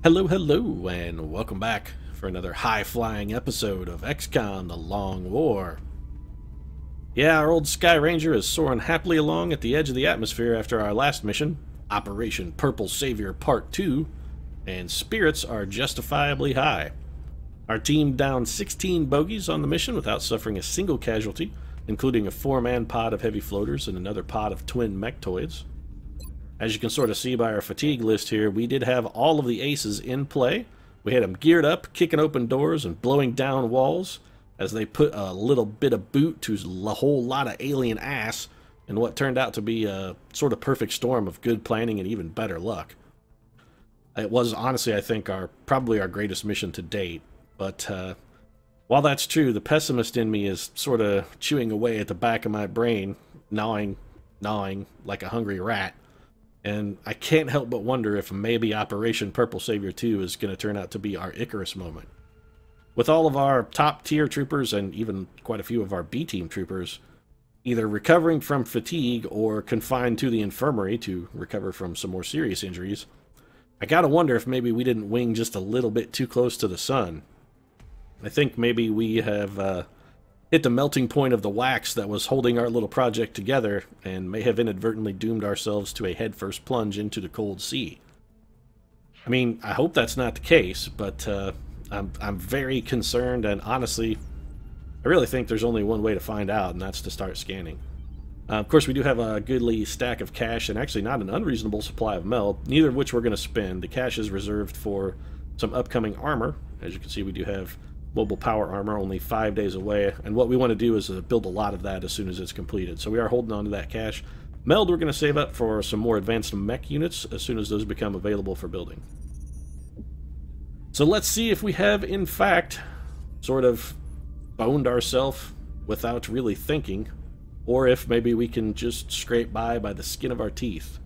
Hello, hello, and welcome back for another high-flying episode of XCOM: The Long War. Yeah, our old Sky Ranger is soaring happily along at the edge of the atmosphere after our last mission, Operation Purple Savior Part 2, and spirits are justifiably high. Our team downed 16 bogeys on the mission without suffering a single casualty, including a 4-man pod of heavy floaters and another pod of twin mechtoids. As you can sort of see by our fatigue list here, we did have all of the aces in play. We had them geared up, kicking open doors and blowing down walls as they put a little bit of boot to a whole lot of alien ass in what turned out to be a sort of perfect storm of good planning and even better luck. It was honestly, I think, probably our greatest mission to date. But while that's true, the pessimist in me is sort of chewing away at the back of my brain, gnawing like a hungry rat. And I can't help but wonder if maybe Operation Purple Savior 2 is going to turn out to be our Icarus moment. With all of our top-tier troopers and even quite a few of our B-team troopers either recovering from fatigue or confined to the infirmary to recover from some more serious injuries, I gotta wonder if maybe we didn't wing just a little bit too close to the sun. I think maybe we have hit the melting point of the wax that was holding our little project together and may have inadvertently doomed ourselves to a headfirst plunge into the cold sea. I mean, I hope that's not the case, but I'm very concerned, and honestly, I really think there's only one way to find out, and that's to start scanning. Of course, we do have a goodly stack of cash and actually not an unreasonable supply of meld, neither of which we're going to spend. The cash is reserved for some upcoming armor. As you can see, we do have mobile power armor only 5 days away, and what we want to do is build a lot of that as soon as it's completed. So we are holding on to that cash. Meld we're going to save up for some more advanced mech units as soon as those become available for building. So let's see if we have in fact sort of boned ourselves without really thinking, or if maybe we can just scrape by the skin of our teeth,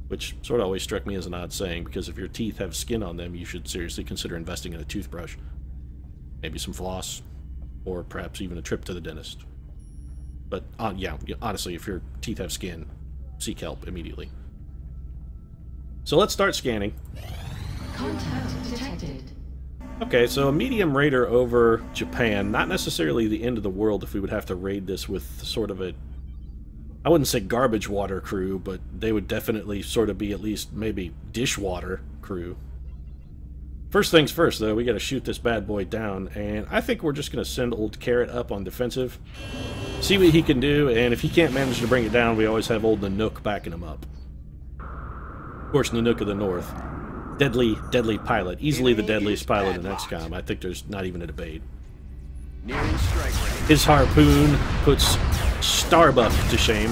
which sort of always struck me as an odd saying, because if your teeth have skin on them, you should seriously consider investing in a toothbrush. Maybe some floss, or perhaps even a trip to the dentist. But, yeah, honestly, if your teeth have skin, seek help immediately. So let's start scanning. Contact detected. Okay, so a medium raider over Japan, not necessarily the end of the world if we would have to raid this with sort of a, I wouldn't say garbage water crew, but they would definitely sort of be at least maybe dishwater crew. First things first, though, we got to shoot this bad boy down, and I think we're just going to send old Carrot up on defensive, see what he can do, and if he can't manage to bring it down, we always have old Nanook backing him up. Of course, Nanook of the North. Deadly pilot. Easily the deadliest pilot in XCOM. I think there's not even a debate. His harpoon puts Starbuck to shame.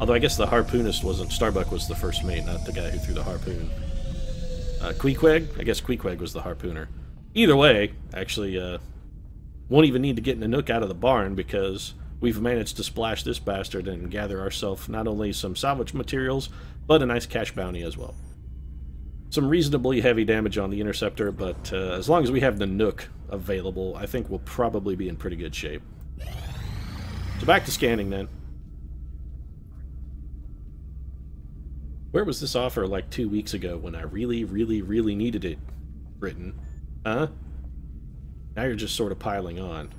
Although I guess the harpoonist wasn't... Starbuck was the first mate, not the guy who threw the harpoon. Queequeg? I guess Queequeg was the harpooner. Either way, actually, won't even need to get Nanook out of the barn because we've managed to splash this bastard and gather ourselves not only some salvage materials, but a nice cash bounty as well. Some reasonably heavy damage on the Interceptor, but as long as we have the Nanook available, I think we'll probably be in pretty good shape. So back to scanning then. Where was this offer like 2 weeks ago when I really needed it, Britain? Huh? Now you're just sort of piling on.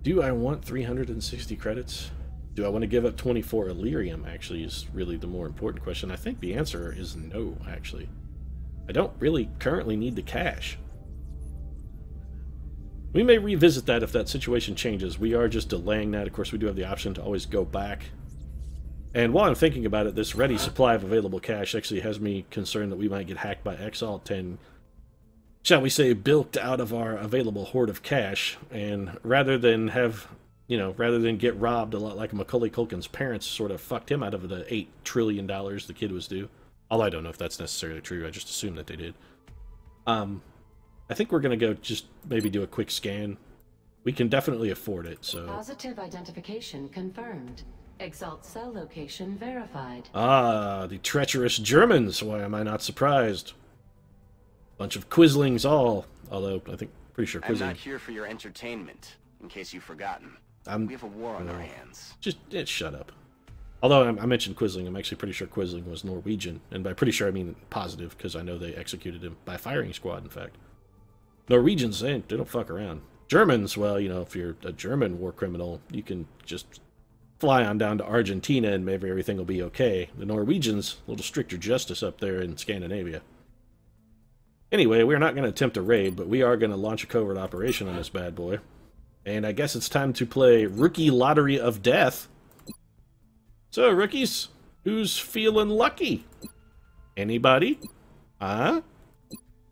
Do I want 360 credits? Do I want to give up 24 Illyrium, actually, is really the more important question. I think the answer is no, actually. I don't really currently need the cash. We may revisit that if that situation changes. We are just delaying that. Of course, we do have the option to always go back. And while I'm thinking about it, this ready supply of available cash actually has me concerned that we might get hacked by Exalt and, shall we say, bilked out of our available hoard of cash. And rather than have, rather than get robbed a lot like Macaulay Culkin's parents sort of fucked him out of the $8 trillion the kid was due. Although I don't know if that's necessarily true, I just assume that they did. I think we're going to go just maybe do a quick scan. We can definitely afford it, so... Positive identification confirmed. Exalt cell location verified. Ah, the treacherous Germans. Why am I not surprised? Bunch of quislings all. Although, I think, pretty sure quizzing... I'm not here for your entertainment, in case you've forgotten. We have a war on our hands. Just shut up. Although I mentioned Quisling, I'm actually pretty sure Quisling was Norwegian. And by pretty sure I mean positive, because I know they executed him by firing squad, in fact. Norwegians, they don't fuck around. Germans, well, you know, if you're a German war criminal, you can just fly on down to Argentina and maybe everything will be okay. The Norwegians, a little stricter justice up there in Scandinavia. Anyway, we're not going to attempt a raid, but we are going to launch a covert operation on this bad boy. And I guess it's time to play Rookie Lottery of Death. So, rookies, who's feeling lucky? Anybody? Huh?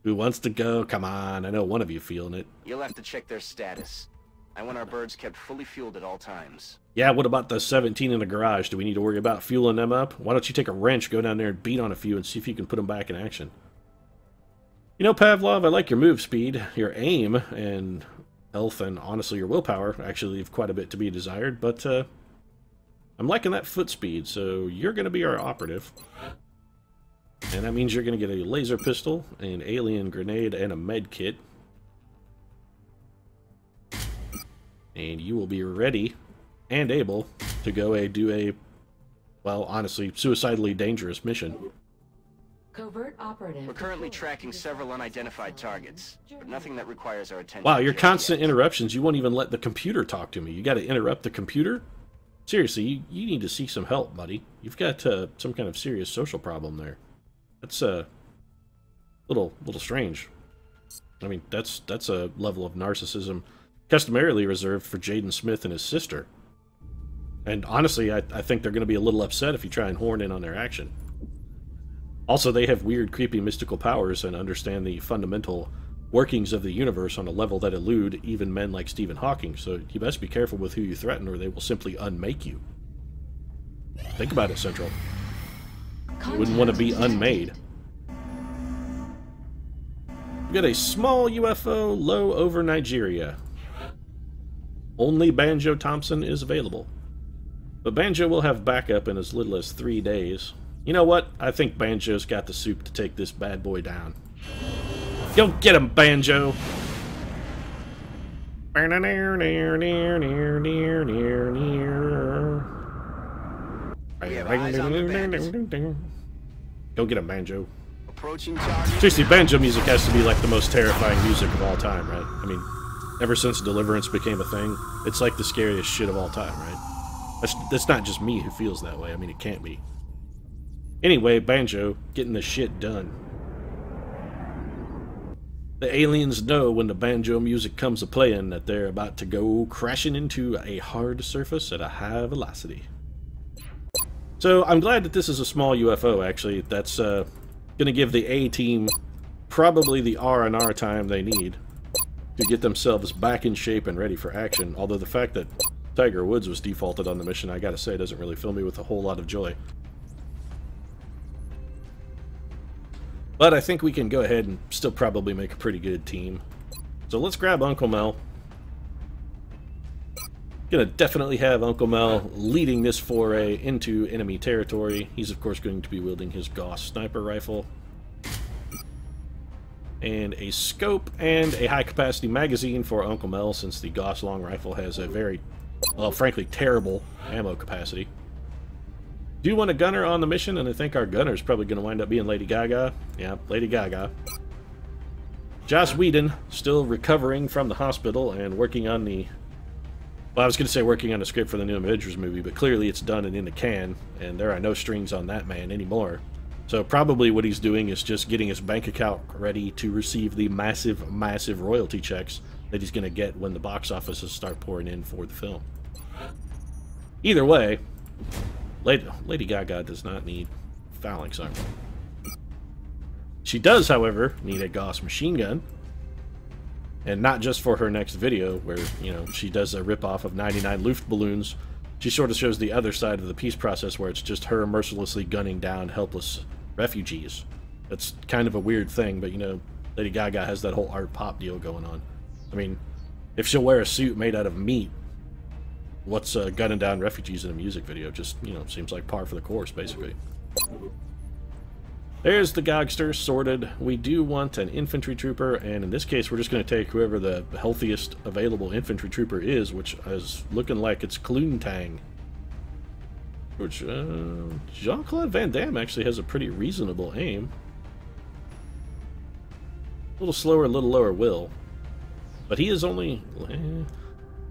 Who wants to go? Come on, I know one of you feeling it. You'll have to check their status. I want our birds kept fully fueled at all times. Yeah, what about the 17 in the garage? Do we need to worry about fueling them up? Why don't you take a wrench, go down there and beat on a few and see if you can put them back in action? You know, Pavlov, I like your move speed, your aim, and health, and honestly your willpower actually leave quite a bit to be desired, but I'm liking that foot speed, so you're going to be our operative. And that means you're going to get a laser pistol, an alien grenade, and a med kit. And you will be ready and able to go do a, well, honestly, suicidally dangerous mission. Covert operative. We're currently tracking several unidentified targets, but nothing that requires our attention. Wow, your constant interruptions, you won't even let the computer talk to me. You got to interrupt the computer? Seriously, you need to seek some help, buddy. You've got some kind of serious social problem there. That's little strange. I mean, that's a level of narcissism customarily reserved for Jaden Smith and his sister. And honestly, I think they're going to be a little upset if you try and horn in on their action. Also, they have weird, creepy, mystical powers and understand the fundamental workings of the universe on a level that elude even men like Stephen Hawking, so you best be careful with who you threaten or they will simply unmake you. Think about it, Central. You wouldn't want to be unmade. We got a small UFO low over Nigeria. Only Banjo Thompson is available. But Banjo will have backup in as little as 3 days. You know what? I think Banjo's got the soup to take this bad boy down. Go get him, Banjo! Go get him, Banjo. Approaching target. Seriously, banjo music has to be like the most terrifying music of all time, right? I mean, ever since Deliverance became a thing, it's like the scariest shit of all time, right? That's not just me who feels that way. I mean, it can't be. Anyway, Banjo, getting the shit done. The aliens know when the banjo music comes a-playin' that they're about to go crashing into a hard surface at a high velocity. So, I'm glad that this is a small UFO, actually. That's going to give the A-team probably the R&R time they need to get themselves back in shape and ready for action. Although the fact that Tiger Woods was defaulted on the mission, I gotta say, doesn't really fill me with a whole lot of joy. But I think we can go ahead and still probably make a pretty good team. So let's grab Uncle Mel. Gonna definitely have Uncle Mel leading this foray into enemy territory. He's of course going to be wielding his Gauss sniper rifle. And a scope and a high-capacity magazine for Uncle Mel, since the Gauss long rifle has a very, well, frankly, terrible ammo capacity. Do want a gunner on the mission, and I think our gunner is probably going to wind up being Lady Gaga. Yeah, Lady Gaga. Joss Whedon, still recovering from the hospital and working on the... Well, I was going to say working on a script for the new Avengers movie, but clearly it's done and in the can, and there are no strings on that man anymore. So probably what he's doing is just getting his bank account ready to receive the massive, massive royalty checks that he's going to get when the box offices start pouring in for the film. Either way, Lady Gaga does not need phalanx armor. She does, however, need a Gauss machine gun. And not just for her next video, where, you know, she does a ripoff of 99 Luftballons. She sort of shows the other side of the peace process, where it's just her mercilessly gunning down helpless refugees. That's kind of a weird thing, but, you know, Lady Gaga has that whole art pop deal going on. I mean, if she'll wear a suit made out of meat, what's gunning down refugees in a music video? Just, you know, seems like par for the course, basically. There's the Gogster sorted. We do want an infantry trooper, and in this case we're just going to take whoever the healthiest available infantry trooper is, which is looking like it's Kloontang. Which, Jean-Claude Van Damme actually has a pretty reasonable aim. A little slower, a little lower will. But he is only...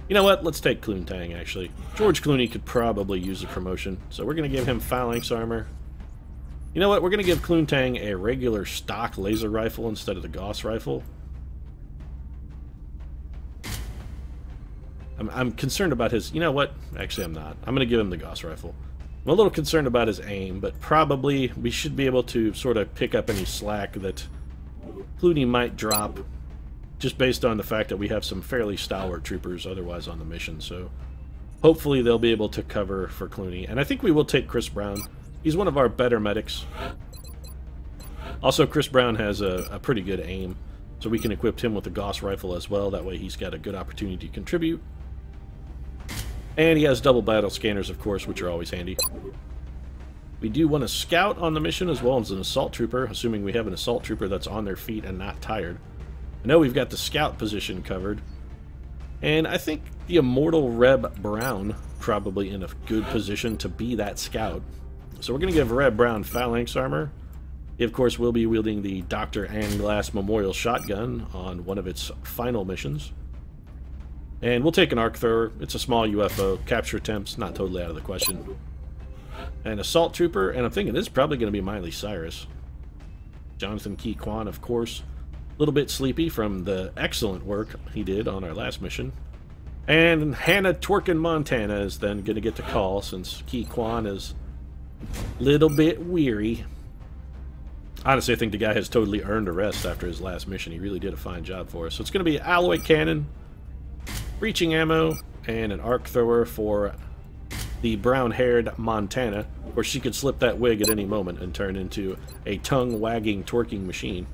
You know what? Let's take Cloontang, actually. George Clooney could probably use a promotion, so we're going to give him phalanx armor. You know what? We're going to give Cloontang a regular stock laser rifle instead of the Gauss rifle. I'm concerned about his... You know what? Actually, I'm not. I'm going to give him the Gauss rifle. I'm a little concerned about his aim, but probably we should be able to sort of pick up any slack that Clooney might drop, just based on the fact that we have some fairly stalwart troopers otherwise on the mission, so hopefully they'll be able to cover for Clooney. And I think we will take Chris Brown. He's one of our better medics. Also, Chris Brown has a pretty good aim, so we can equip him with a Gauss rifle as well. That way he's got a good opportunity to contribute. And he has double battle scanners, of course, which are always handy. We do want a scout on the mission as well as an assault trooper, assuming we have an assault trooper that's on their feet and not tired. I know we've got the scout position covered. And I think the immortal Reb Brown probably in a good position to be that scout. So we're going to give Reb Brown phalanx armor. He, of course, will be wielding the Dr. Ann Glass Memorial Shotgun on one of its final missions. And we'll take an arc thrower. It's a small UFO. Capture attempts, not totally out of the question. An assault trooper, and I'm thinking this is probably going to be Miley Cyrus. Jonathan Key Kwan, of course. A little bit sleepy from the excellent work he did on our last mission. And Hannah Twerkin Montana is then going to get the call since Key Kwan is a little bit weary. Honestly, I think the guy has totally earned a rest after his last mission. He really did a fine job for us. So it's going to be alloy cannon, breaching ammo, and an arc thrower for the brown-haired Montana, where she could slip that wig at any moment and turn into a tongue-wagging, twerking machine.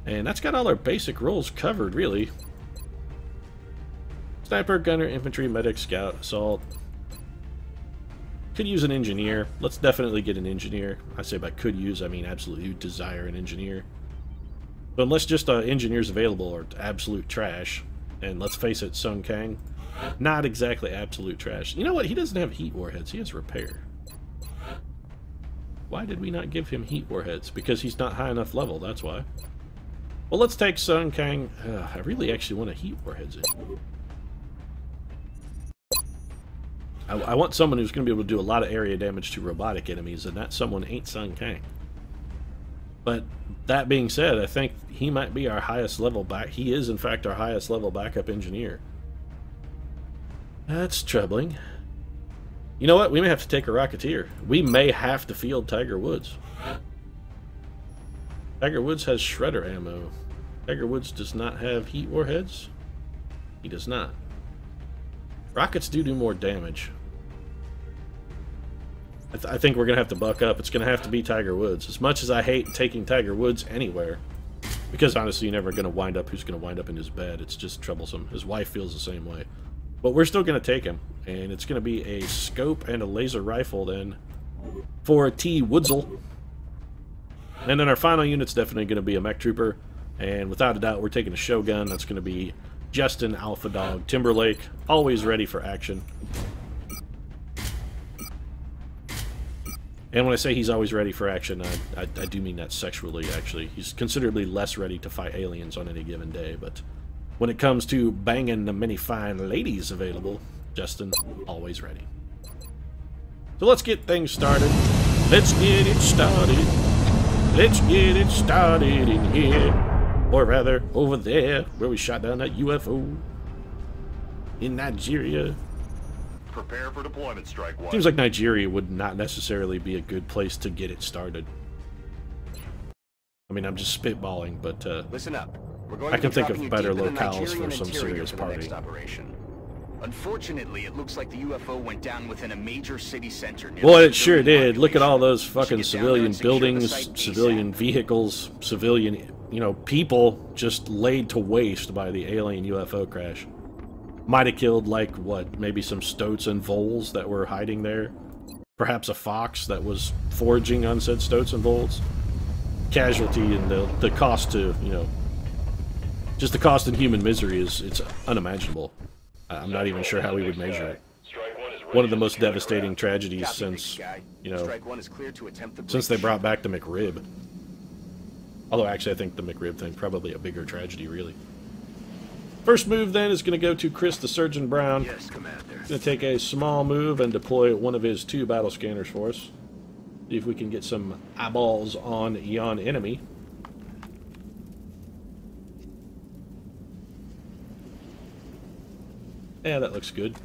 And that's got all our basic roles covered, really. Sniper, gunner, infantry, medic, scout, assault. Could use an engineer. Let's definitely get an engineer. I say by could use, I mean absolutely desire an engineer. But unless just engineers available are absolute trash, and let's face it, Sung Kang, not exactly absolute trash. You know what? He doesn't have heat warheads. He has repair. Why did we not give him heat warheads? Because he's not high enough level, that's why. Well, let's take Sung Kang. I really actually want a heat warheads in. I want someone who's going to be able to do a lot of area damage to robotic enemies, and that someone ain't Sung Kang. But that being said, I think he might be our highest level back. He is, in fact, our highest level backup engineer. That's troubling. You know what? We may have to take a Rocketeer. We may have to field Tiger Woods. Tiger Woods has shredder ammo. Tiger Woods does not have heat warheads. He does not. Rockets do more damage. I think we're going to have to buck up. It's going to have to be Tiger Woods. As much as I hate taking Tiger Woods anywhere, because honestly, you're never going to wind up who's going to wind up in his bed. It's just troublesome. His wife feels the same way. But we're still going to take him. And it's going to be a scope and a laser rifle then for T. Woodsell. And then our final unit's definitely going to be a mech trooper. And without a doubt, we're taking a Shogun. That's going to be Justin Alpha Dog Timberlake, always ready for action. And when I say he's always ready for action, I do mean that sexually, actually. He's considerably less ready to fight aliens on any given day, but when it comes to banging the many fine ladies available, Justin, always ready. So let's get things started. Let's get it started. Let's get it started in here. Or rather, over there, where we shot down that UFO. In Nigeria. Prepare for deployment, Strike One. Seems like Nigeria would not necessarily be a good place to get it started. I mean, I'm just spitballing, but Listen up. We're going I to can be think dropping of you better deep in the locales Nigerian for some interior serious for the party. next operation. Unfortunately, it looks like the UFO went down within a major city center. Boy, it sure did. Look at all those We should fucking get down there civilian and secure the buildings, site civilian ASAP. vehicles, civilian, people just laid to waste by the alien UFO crash. Might have killed, like, what, maybe some stoats and voles that were hiding there? Perhaps a fox that was foraging on said stoats and voles? Casualty and the cost to, just the cost in human misery it's unimaginable. I'm not even sure how we would measure it. one of the most devastating tragedies since, you know, Strike one is clear to attempt the since they breach. brought back the McRib. Although, actually, I think the McRib thing probably a bigger tragedy, really. First move, then, is going to go to Chris the Surgeon Brown. Yes, Commander. Going to take a small move and deploy one of his 2 battle scanners for us. See if we can get some eyeballs on yon enemy. Yeah, that looks good.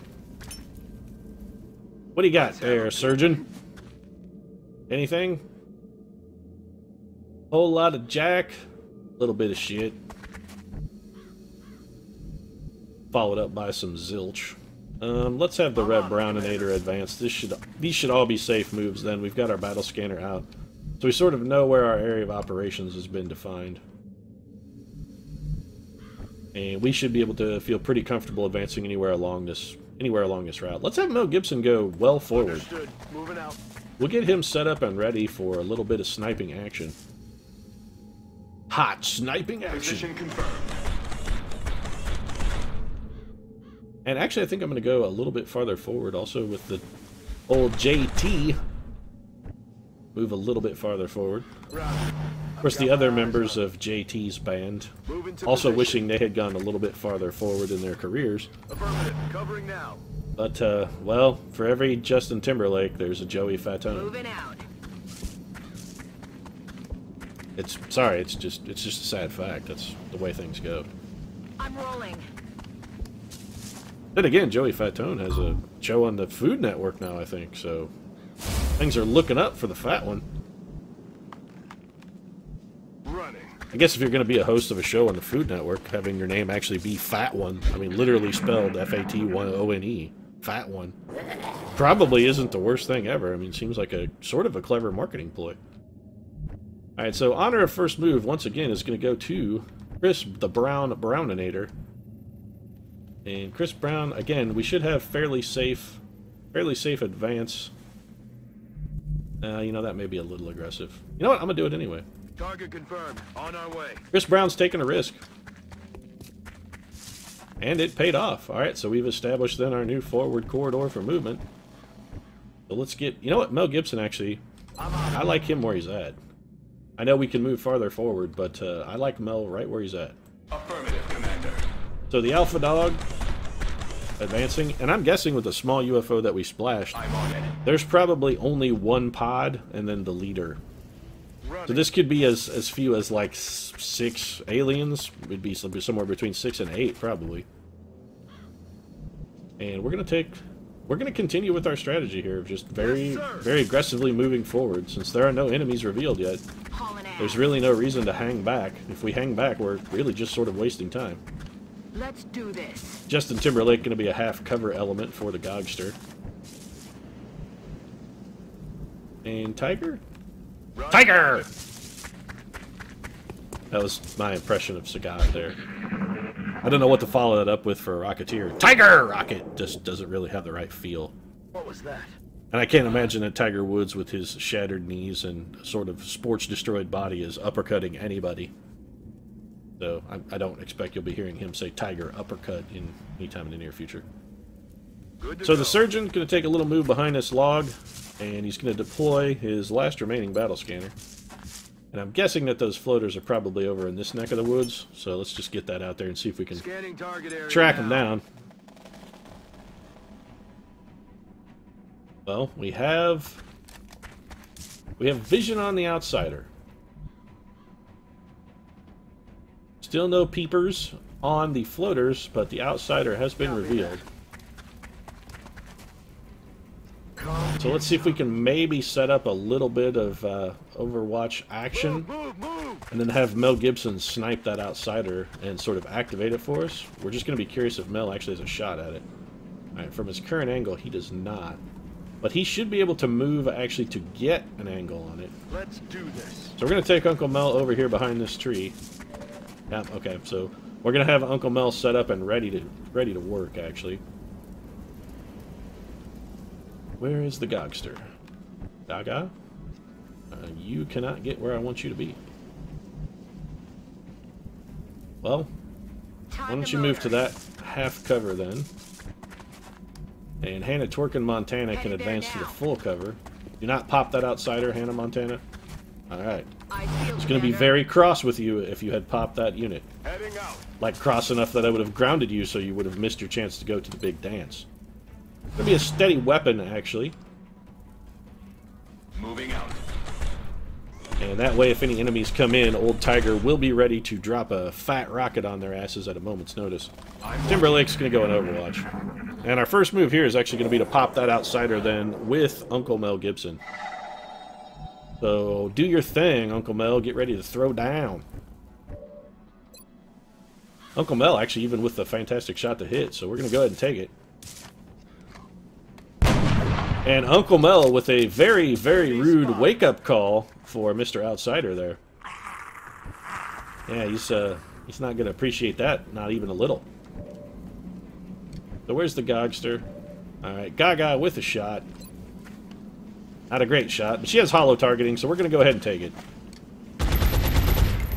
What do you got there, Surgeon? Anything? Whole lot of jack, little bit of shit. Followed up by some zilch. Let's have the Red Browninator advance. These should all be safe moves then. We've got our battle scanner out. So we sort of know where our area of operations has been defined. And we should be able to feel pretty comfortable advancing anywhere along this route. Let's have Mel Gibson go well forward. Understood. Moving out. We'll get him set up and ready for a little bit of sniping action. Hot sniping action. Position confirmed. And actually, I think I'm going to go a little bit farther forward also with the old JT. Move a little bit farther forward. Of course, the other members of JT's band also wishing they had gone a little bit farther forward in their careers. Affirmative. Covering now. But, well, for every Justin Timberlake, there's a Joey Fatone. Moving out. It's just a sad fact. That's the way things go. I'm rolling. Then again, Joey Fatone has a show on the Food Network now, I think, so things are looking up for the fat one. Running. I guess if you're going to be a host of a show on the Food Network, having your name actually be Fat One, I mean, literally spelled F-A-T-1-O-N-E, Fat One, probably isn't the worst thing ever. I mean, seems like a sort of a clever marketing ploy. Alright, so honor of first move, once again, is going to go to Chris the Browninator. And Chris Brown, again, we should have fairly safe advance. You know, that may be a little aggressive. You know what? I'm going to do it anyway. Target confirmed. On our way. Chris Brown's taking a risk. And it paid off. Alright, so we've established then our new forward corridor for movement. So let's get... You know what? Mel Gibson, actually, I like him where he's at. I know we can move farther forward, but I like Mel right where he's at. Affirmative, Commander. So the Alpha Dog advancing, and I'm guessing with the small UFO that we splashed, I'm on it. there's probably only one pod and then the leader. Running. So this could be as few as like 6 aliens. It'd be somewhere between 6 and 8 probably. And we're gonna continue with our strategy here of just very aggressively moving forward. Since there are no enemies revealed yet, Hauling ass. there's really no reason to hang back. If we hang back, we're really just sort of wasting time. Let's do this. Justin Timberlake going to be a half cover element for the Gogster. And Tiger? Running. Tiger! That was my impression of Sagat there. I don't know what to follow that up with for a Rocketeer. Tiger! Rocket just doesn't really have the right feel. What was that? And I can't imagine that Tiger Woods with his shattered knees and sort of sports-destroyed body is uppercutting anybody. So I don't expect you'll be hearing him say Tiger uppercut anytime in the near future. So the Surgeon's going to take a little move behind this log, and he's going to deploy his last remaining battle scanner. And I'm guessing that those floaters are probably over in this neck of the woods, so let's just get that out there and see if we can Scanning target area track now. them down. Well, we have vision on the outsider. Still no peepers on the floaters, but the outsider has been revealed. So let's see if we can maybe set up a little bit of Overwatch action, and then have Mel Gibson snipe that outsider and sort of activate it for us. We're just going to be curious if Mel actually has a shot at it. Alright, from his current angle, he does not. But he should be able to move actually to get an angle on it. Let's do this. So we're going to take Uncle Mel over here behind this tree. Yeah, okay, so we're going to have Uncle Mel set up and ready to work, actually. Where is the Gogster? Gaga? You cannot get where I want you to be. Well, why don't you move to that half cover then? And Hannah Torkin Montana can advance to the full cover. Do not pop that outsider, Hannah Montana. Alright. It's going to be very cross with you if you had popped that unit. Heading out. Like cross enough that I would have grounded you so you would have missed your chance to go to the big dance. It's going to be a steady weapon, actually. Moving out. And that way, if any enemies come in, Old Tiger will be ready to drop a fat rocket on their asses at a moment's notice. Timberlake's going to go in Overwatch. And our first move here is actually going to be to pop that outsider then with Uncle Mel Gibson. So, do your thing, Uncle Mel. Get ready to throw down. Uncle Mel actually even with the fantastic shot to hit, so we're going to go ahead and take it. And Uncle Mel with a very, very rude wake-up call for Mr. Outsider there. Yeah, he's not going to appreciate that, not even a little. So where's the Gogster? Alright, Gaga with a shot. Not a great shot, but she has hollow targeting, so we're going to go ahead and take it.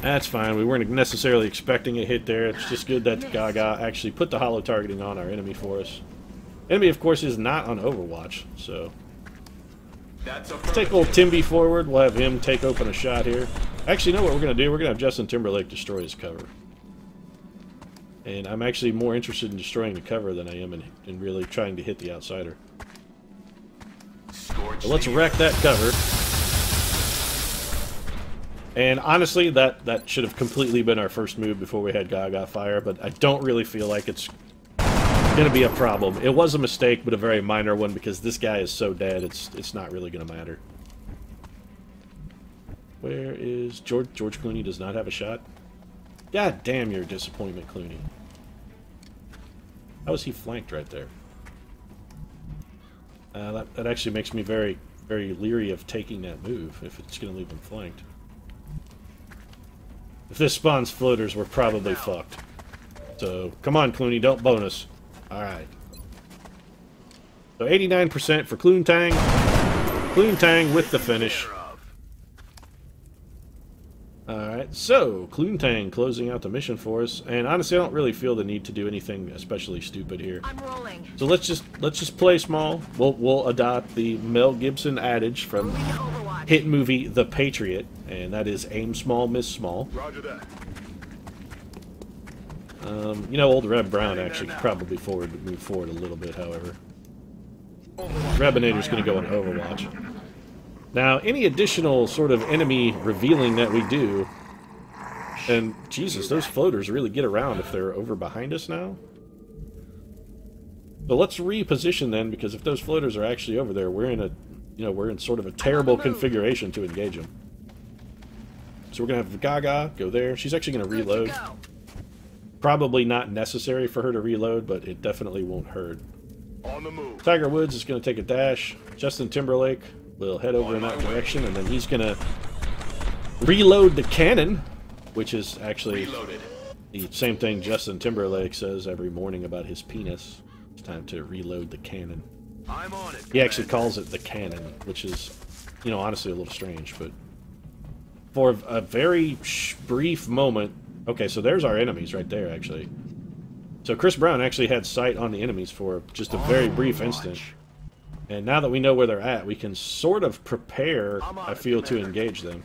That's fine. We weren't necessarily expecting a hit there. It's just good that Gaga actually put the hollow targeting on our enemy for us. Enemy, of course, is not on Overwatch, so... Let's take old Timby forward. We'll have him take open a shot here. Actually, you know what we're going to do? We're going to have Justin Timberlake destroy his cover. And I'm actually more interested in destroying the cover than I am in really trying to hit the outsider. So let's wreck that cover. And honestly, that should have completely been our first move before we had Gaga fire, but I don't really feel like it's going to be a problem. It was a mistake, but a very minor one, because this guy is so dead, it's not really going to matter. Where is George? George Clooney does not have a shot. God damn your disappointment, Clooney. How is he flanked right there? That actually makes me very, very leery of taking that move, if it's going to leave him flanked. If this spawns floaters, we're probably fucked. So, come on, Clooney, don't bonus. Alright. So, 89% for Cluntang. Cluntang with the finish. Alright, so, Cluntang closing out the mission for us. And honestly, I don't really feel the need to do anything especially stupid here. I'm rolling. So let's just play small. We'll adopt the Mel Gibson adage from hit movie The Patriot, and that is aim small, miss small. Roger that. You know, old Reb Brown actually could probably move forward a little bit, however. Rebinator's going to go in Overwatch. Now, any additional sort of enemy revealing that we do, and Jesus, those floaters really get around if they're over behind us now. So let's reposition then, because if those floaters are actually over there, we're in sort of a terrible configuration to engage them. So we're gonna have Gaga go there. She's actually gonna reload. Probably not necessary for her to reload, but it definitely won't hurt. On the move. Tiger Woods is gonna take a dash. Justin Timberlake will head over in that direction, and then he's gonna reload the cannon, which is actually the same thing Justin Timberlake says every morning about his penis. It's time to reload the cannon. I'm on it. He actually calls it the cannon, which is, you know, honestly a little strange, but for a very brief moment... Okay, so there's our enemies right there, actually. So Chris Brown actually had sight on the enemies for just a very brief instant. And now that we know where they're at, we can sort of prepare, I feel, to engage them.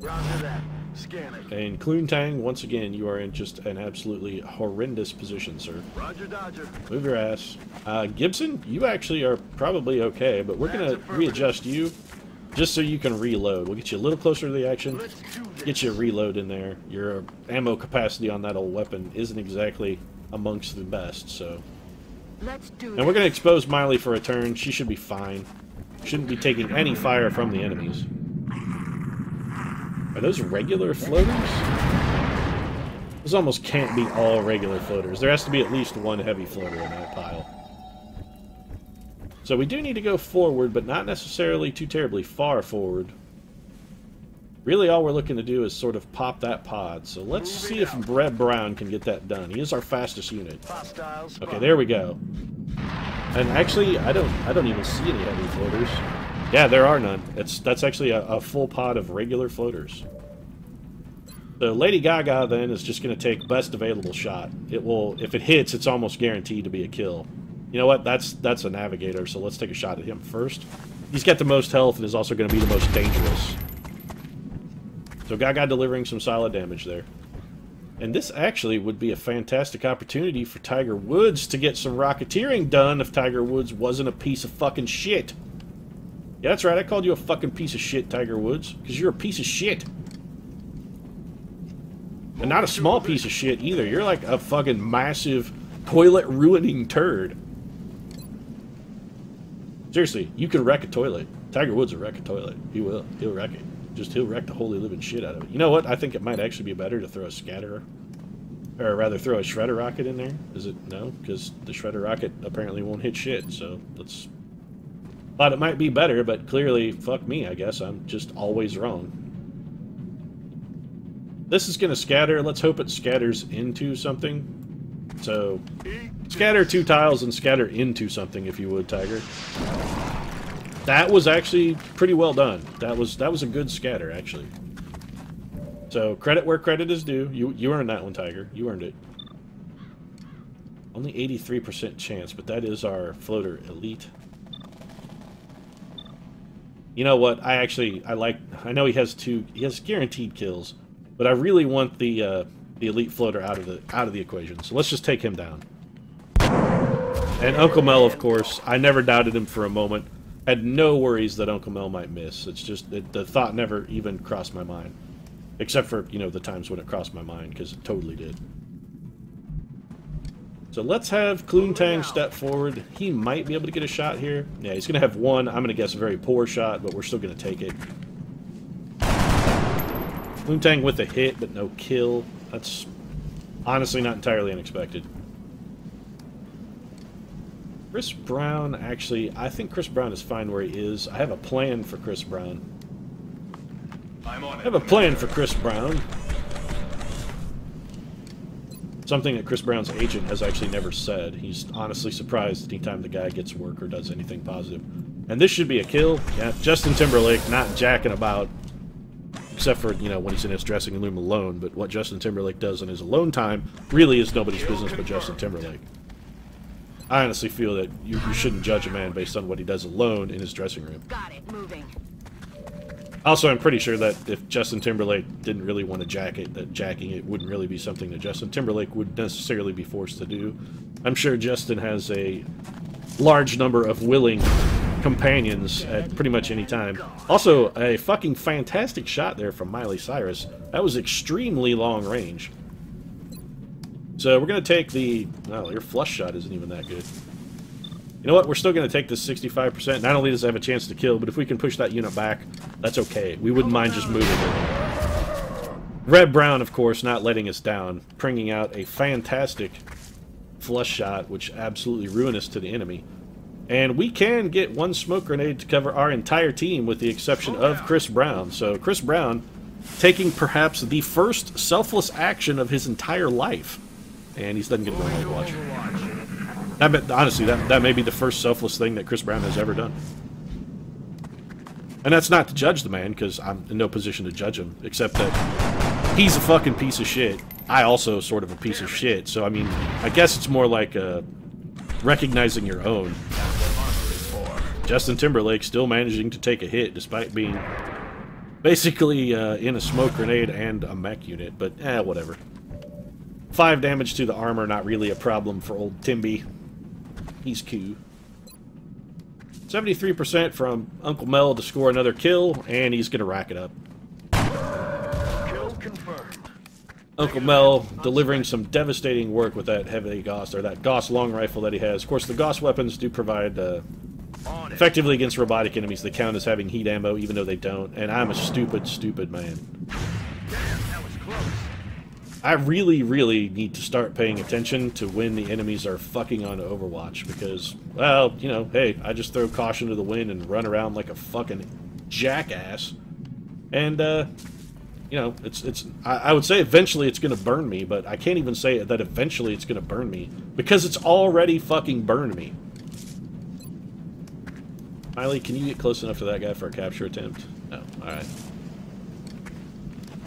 Roger that. Scanning. And Cluntang, once again, you are in just an absolutely horrendous position, sir. Roger, Dodger. Move your ass. Gibson, you actually are probably okay, but we're going to readjust you just so you can reload. We'll get you a little closer to the action, get you a reload in there. Your ammo capacity on that old weapon isn't exactly amongst the best, so... Let's do And we're going to expose Miley for a turn. She should be fine. Shouldn't be taking any fire from the enemies. Are those regular floaters? Those almost can't be all regular floaters. There has to be at least one heavy floater in that pile. So we do need to go forward, but not necessarily too terribly far forward. Really all we're looking to do is sort of pop that pod. So let's see if Reb Brown can get that done. He is our fastest unit. Okay, there we go. And actually, I don't even see any heavy floaters. Yeah, there are none. That's actually a full pod of regular floaters. So Lady Gaga then is just going to take best available shot. It will, if it hits, it's almost guaranteed to be a kill. You know what? That's a navigator, so let's take a shot at him first. He's got the most health and is also going to be the most dangerous. So Gaga delivering some solid damage there. And this actually would be a fantastic opportunity for Tiger Woods to get some rocketeering done if Tiger Woods wasn't a piece of fucking shit. Yeah, that's right, I called you a fucking piece of shit, Tiger Woods, because you're a piece of shit. And not a small piece of shit either. You're like a fucking massive toilet-ruining turd. Seriously, you can wreck a toilet. Tiger Woods will wreck a toilet. He will. He'll wreck it. He'll wreck the holy living shit out of it. You know what? I think it might actually be better to throw a scatter, or rather throw a shredder rocket in there. Is it? No, because the shredder rocket apparently won't hit shit, so let's... Thought it might be better, but clearly, fuck me, I guess. I'm just always wrong. This is going to scatter. Let's hope it scatters into something. So, scatter 2 tiles and scatter into something, if you would, Tiger. That was actually pretty well done. That was a good scatter, actually. So, credit where credit is due. You earned that one, Tiger. You earned it. Only 83% chance, but that is our floater elite. You know what? I know he has guaranteed kills, but I really want the elite floater out of the equation. So let's just take him down. And Uncle Mel, of course, I never doubted him for a moment. Had no worries that Uncle Mel might miss. It's just the thought never even crossed my mind, except for the times when it crossed my mind, because it totally did. So let's have Cluntang step forward. He might be able to get a shot here. Yeah, he's going to have one. I'm going to guess a very poor shot, but we're still going to take it. Cluntang with a hit, but no kill. That's honestly not entirely unexpected. Chris Brown, actually, I think Chris Brown is fine where he is. I have a plan for Chris Brown. I have a plan for Chris Brown. Something that Chris Brown's agent has actually never said. He's honestly surprised anytime the guy gets work or does anything positive. And this should be a kill. Yeah, Justin Timberlake not jacking about. Except for, when he's in his dressing room alone. But what Justin Timberlake does in his alone time really is nobody's business but Justin Timberlake. I honestly feel that you shouldn't judge a man based on what he does alone in his dressing room. Got it, moving. Also, I'm pretty sure that if Justin Timberlake didn't really want to jack it, that jacking it wouldn't really be something that Justin Timberlake would necessarily be forced to do. I'm sure Justin has a large number of willing companions at pretty much any time. Also, a fucking fantastic shot there from Miley Cyrus. That was extremely long range. So we're going to take the... Well, your flush shot isn't even that good. You know what? We're still going to take this 65%. Not only does it have a chance to kill, but if we can push that unit back, that's okay. We wouldn't mind just moving it. Red Brown, of course, not letting us down. Bringing out a fantastic flush shot, which absolutely ruinous to the enemy. And we can get one smoke grenade to cover our entire team with the exception of Chris Brown. So Chris Brown taking perhaps the first selfless action of his entire life. And he's doesn't get to go on Overwatch. Honestly, that may be the first selfless thing that Chris Brown has ever done. And that's not to judge the man, because I'm in no position to judge him, except that he's a fucking piece of shit. I also sort of a piece of shit, so I mean, I guess it's more like recognizing your own. Justin Timberlake still managing to take a hit despite being basically in a smoke grenade and a mech unit, but whatever. 5 damage to the armor, not really a problem for old Timby. He's cool. 73% from Uncle Mel to score another kill, and he's going to rack it up. Kill confirmed. Uncle Mel delivering some devastating work with that heavy Gauss, or that Gauss long rifle that he has. Of course, the Gauss weapons do provide effectively against robotic enemies. They count as having heat ammo, even though they don't. And I'm a stupid, stupid man. Damn, that was close. I really, really need to start paying attention to when the enemies are fucking on Overwatch, because, well, hey, I just throw caution to the wind and run around like a fucking jackass. And, I would say eventually it's going to burn me, but I can't even say that eventually it's going to burn me, because it's already fucking burned me. Miley, can you get close enough to that guy for a capture attempt? No, alright.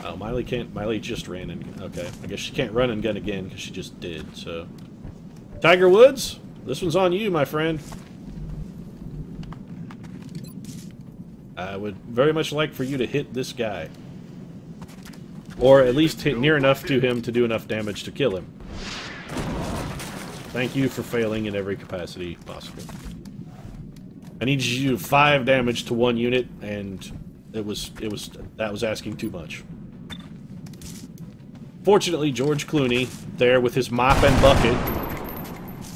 Oh, Miley can't. Miley just ran and... Okay, I guess she can't run and gun again because she just did, so... Tiger Woods, this one's on you, my friend. I would very much like for you to hit this guy. Or at least hit near enough to him to do enough damage to kill him. Thank you for failing in every capacity possible. I need you to do 5 damage to 1 unit, and that was asking too much. Fortunately, George Clooney, there with his mop and bucket.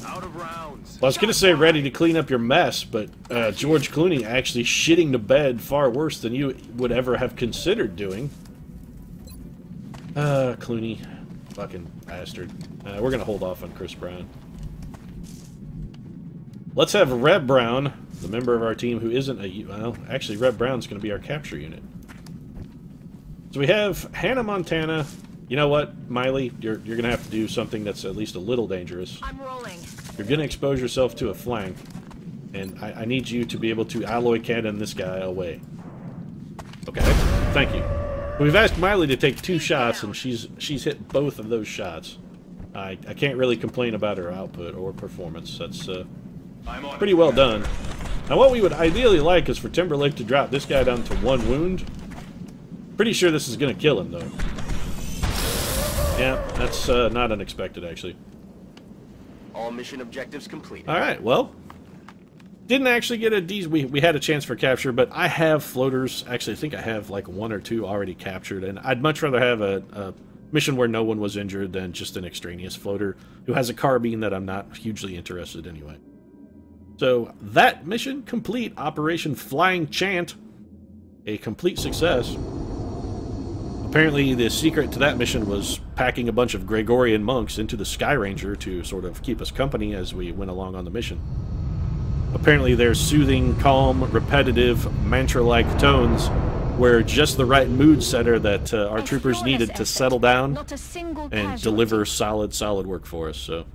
Out of rounds. Well, I was going to say ready to clean up your mess, but George Clooney actually shitting the bed far worse than you would ever have considered doing. Clooney. Fucking bastard. We're going to hold off on Chris Brown. Let's have Reb Brown, the member of our team who isn't a... Well, actually, Reb Brown's going to be our capture unit. So we have Hannah Montana. You know what, Miley? You're going to have to do something that's at least a little dangerous. I'm rolling. You're going to expose yourself to a flank, and I need you to be able to alloy cannon this guy away. Okay, thank you. We've asked Miley to take 2 shots, and she's hit both of those shots. I can't really complain about her output or performance. That's pretty well done. Now what we would ideally like is for Timberlake to drop this guy down to 1 wound. Pretty sure this is going to kill him, though. Yeah, that's not unexpected, actually. All mission objectives complete. Alright, well... Didn't actually get a we had a chance for capture, but I have floaters. Actually, I think I have like 1 or 2 already captured, and I'd much rather have a mission where no one was injured than just an extraneous floater who has a carbine that I'm not hugely interested in anyway. So, that mission complete, Operation Flying Chant. A complete success. Apparently, the secret to that mission was packing a bunch of Gregorian monks into the Sky Ranger to sort of keep us company as we went along on the mission. Apparently, their soothing, calm, repetitive, mantra-like tones were just the right mood setter that our troopers needed to settle down and deliver solid work for us. So,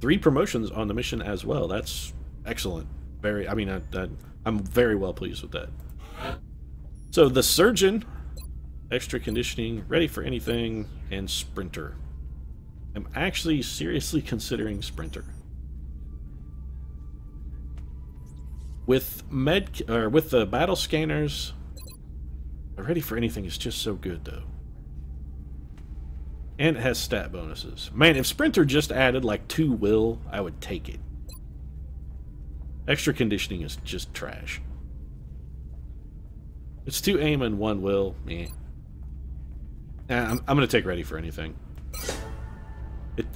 3 promotions on the mission as well. That's excellent. I'm very well pleased with that. So, the Surgeon, Extra Conditioning, Ready for Anything, and Sprinter. I'm actually seriously considering Sprinter. With the battle scanners, Ready for Anything is just so good, though. And it has stat bonuses. Man, if Sprinter just added like 2 will, I would take it. Extra Conditioning is just trash. It's 2 aim and 1 will. Meh. I'm going to take Ready for Anything.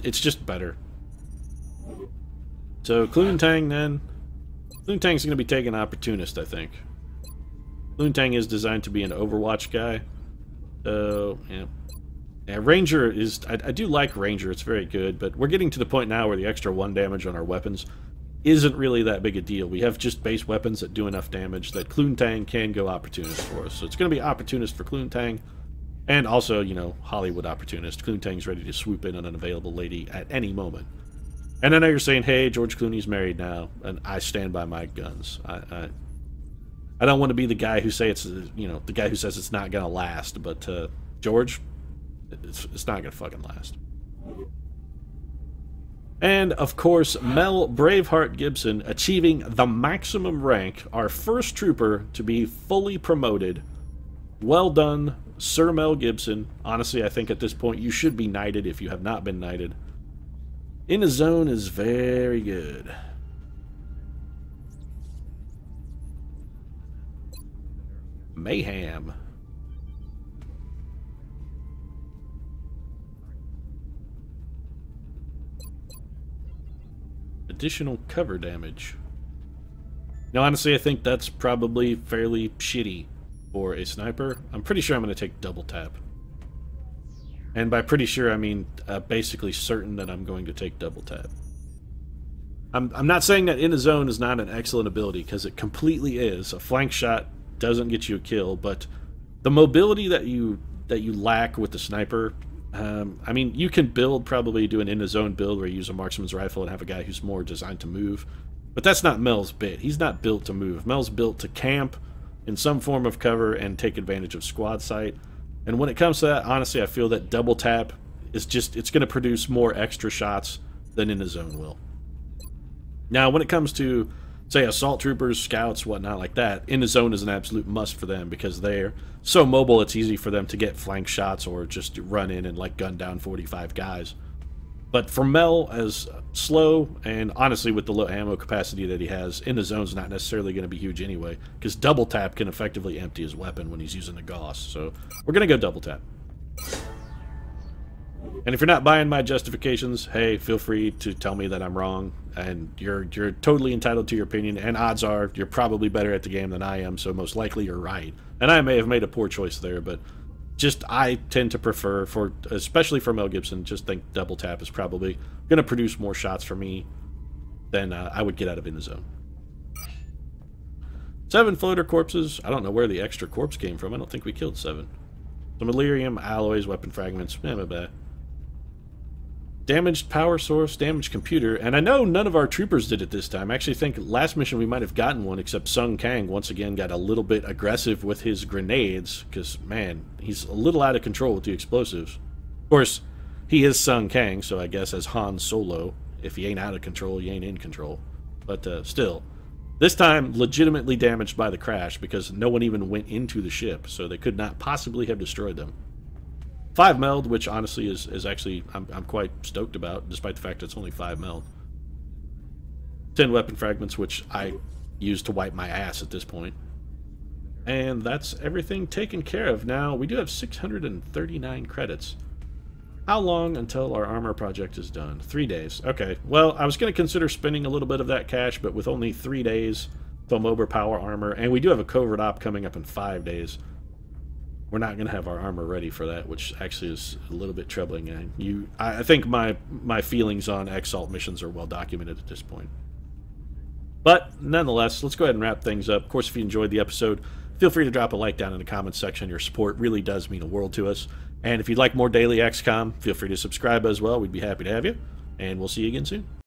It's just better. So, Cluntang then. Cluntang's going to be taking Opportunist, I think. Cluntang is designed to be an Overwatch guy. So, yeah. Yeah, Ranger is... I do like Ranger, it's very good, but we're getting to the point now where the extra 1 damage on our weapons isn't really that big a deal. We have just base weapons that do enough damage that Cluntang can go Opportunist for us. So it's going to be Opportunist for Cluntang, and also, you know, Hollywood Opportunist. Cluntang's ready to swoop in on an available lady at any moment. And I know you're saying, hey, George Clooney's married now, and I stand by my guns. I don't want to be the guy who say it's, you know, the guy who says it's not gonna last, but George, it's not gonna fucking last. And of course, Mel Braveheart Gibson achieving the maximum rank, our first trooper to be fully promoted. Well done, Sir Mel Gibson. Honestly, I think at this point you should be knighted if you have not been knighted. In the Zone is very good. Mayhem. Additional cover damage. Now, honestly, I think that's probably fairly shitty for a sniper. I'm pretty sure I'm going to take double tap. And by pretty sure, I mean basically certain that I'm going to take double tap. I'm not saying that In the Zone is not an excellent ability, because it completely is. A flank shot doesn't get you a kill, but the mobility that you lack with the sniper, I mean, you can probably do an In the Zone build where you use a marksman's rifle and have a guy who's more designed to move. But that's not Mel's bit. He's not built to move. Mel's built to camp in some form of cover and take advantage of squad sight. And when it comes to that, honestly, I feel that double tap is just, it's going to produce more extra shots than in the zone will. Now, when it comes to, say, assault troopers, scouts, whatnot like that, in the zone is an absolute must for them because they're so mobile it's easy for them to get flank shots or just run in and like gun down 45 guys. But for Mel, as slow and honestly with the low ammo capacity that he has, in the zone is not necessarily going to be huge anyway, because double tap can effectively empty his weapon when he's using the Gauss. So we're going to go double tap. And if you're not buying my justifications, hey, feel free to tell me that I'm wrong, and you're totally entitled to your opinion, and odds are you're probably better at the game than I am, so most likely you're right. And I may have made a poor choice there, but just I tend to prefer, for especially for Mel Gibson, just think double tap is probably going to produce more shots for me than I would get out of in the zone. 7 floater corpses. I don't know where the extra corpse came from. I don't think we killed 7. Some Illyrium, alloys, weapon fragments. Blah. Damaged power source, damaged computer, and I know none of our troopers did it this time. I actually think last mission we might have gotten one, except Sung Kang once again got a little bit aggressive with his grenades, because, man, he's a little out of control with the explosives. Of course, he is Sung Kang, so I guess as Han Solo, if he ain't out of control, he ain't in control. But still, this time legitimately damaged by the crash, because no one even went into the ship, so they could not possibly have destroyed them. 5 meld, which honestly is actually I'm quite stoked about, despite the fact it's only 5 meld. 10 weapon fragments, which I use to wipe my ass at this point. And that's everything taken care of. Now, we do have 639 credits. How long until our armor project is done? 3 days. Okay, well, I was going to consider spending a little bit of that cash, but with only 3 days till Mober Power Armor, and we do have a Covert Op coming up in 5 days, we're not going to have our armor ready for that, which actually is a little bit troubling. I think my feelings on Exalt missions are well documented at this point. But nonetheless, let's go ahead and wrap things up. Of course, if you enjoyed the episode, feel free to drop a like down in the comments section. Your support really does mean a world to us. And if you'd like more daily XCOM, feel free to subscribe as well. We'd be happy to have you. And we'll see you again soon.